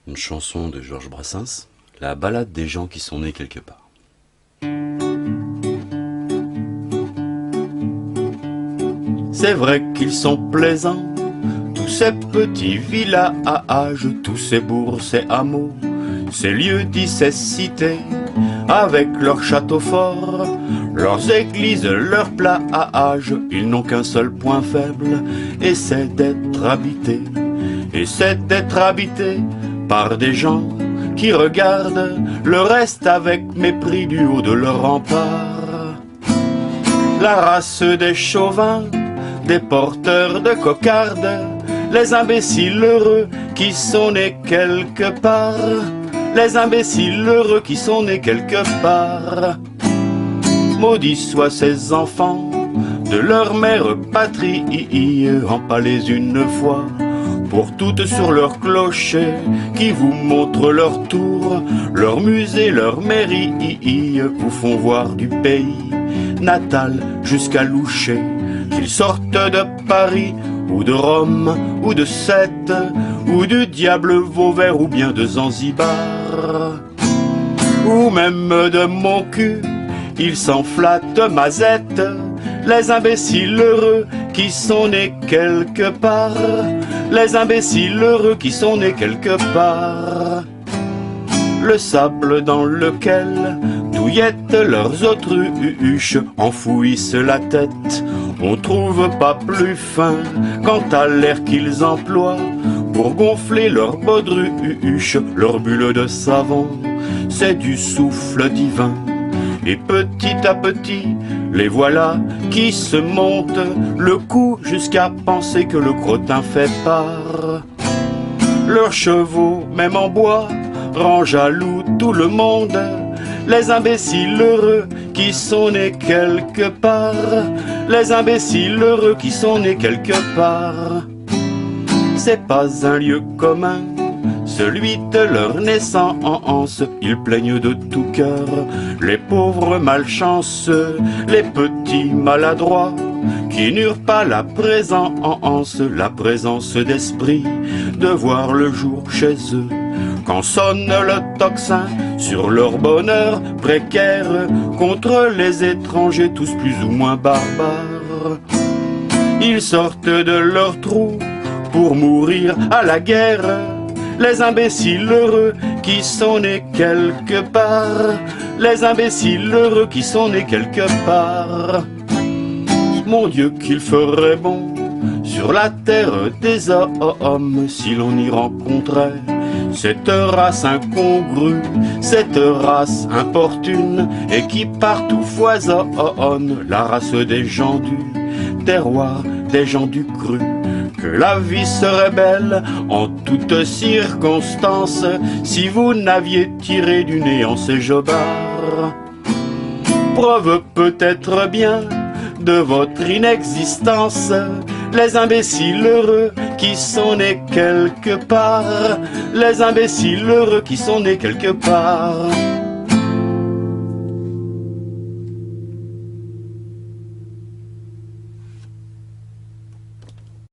Une chanson de Georges Brassens, la ballade des gens qui sont nés quelque part. C'est vrai qu'ils sont plaisants, tous ces petits villages, tous ces bourgs, ces hameaux, ces lieux dits, ces cités, avec leurs châteaux forts, leurs églises, leurs plages. Ils n'ont qu'un seul point faible, et c'est d'être habités. Et c'est d'être habités par des gens qui regardent le reste avec mépris du haut de leur rempart. La race des chauvins, des porteurs de cocardes, les imbéciles heureux qui sont nés quelque part, les imbéciles heureux qui sont nés quelque part. Maudits soient ces enfants de leur mère patrie, empalés une fois pour toutes sur leur clocher, qui vous montrent leur tour, leur musée, leur mairie, vous font voir du pays natal jusqu'à Loucher. Qu'ils sortent de Paris, ou de Rome, ou de Sète, ou du diable Vauvert, ou bien de Zanzibar, ou même de mon cul, ils s'enflattent mazette, les imbéciles heureux qui sont nés quelque part, les imbéciles heureux qui sont nés quelque part. Le sable dans lequel douillettent leurs autruches enfouissent la tête, on trouve pas plus fin quant à l'air qu'ils emploient pour gonfler leurs baudruches, leurs bulles de savon, c'est du souffle divin. Et petit à petit, les voilà qui se montent le cou jusqu'à penser que le crottin fait part. Leurs chevaux, même en bois, rend jaloux tout le monde, les imbéciles heureux qui sont nés quelque part, les imbéciles heureux qui sont nés quelque part. C'est pas un lieu commun, celui de leur naissance, ils plaignent de tout cœur les pauvres malchanceux, les petits maladroits qui n'eurent pas la présence d'esprit de voir le jour chez eux. Quand sonne le tocsin sur leur bonheur précaire contre les étrangers tous plus ou moins barbares, ils sortent de leur trou pour mourir à la guerre, les imbéciles heureux qui sont nés quelque part, les imbéciles heureux qui sont nés quelque part. Mon Dieu, qu'il ferait bon sur la terre des hommes si l'on y rencontrait cette race incongrue, cette race importune et qui partout foisonne, la race des gens du terroir, des gens du cru. Que la vie serait belle en toutes circonstances si vous n'aviez tiré du néant ces jobards. Preuve peut-être bien de votre inexistence, les imbéciles heureux qui sont nés quelque part, les imbéciles heureux qui sont nés quelque part.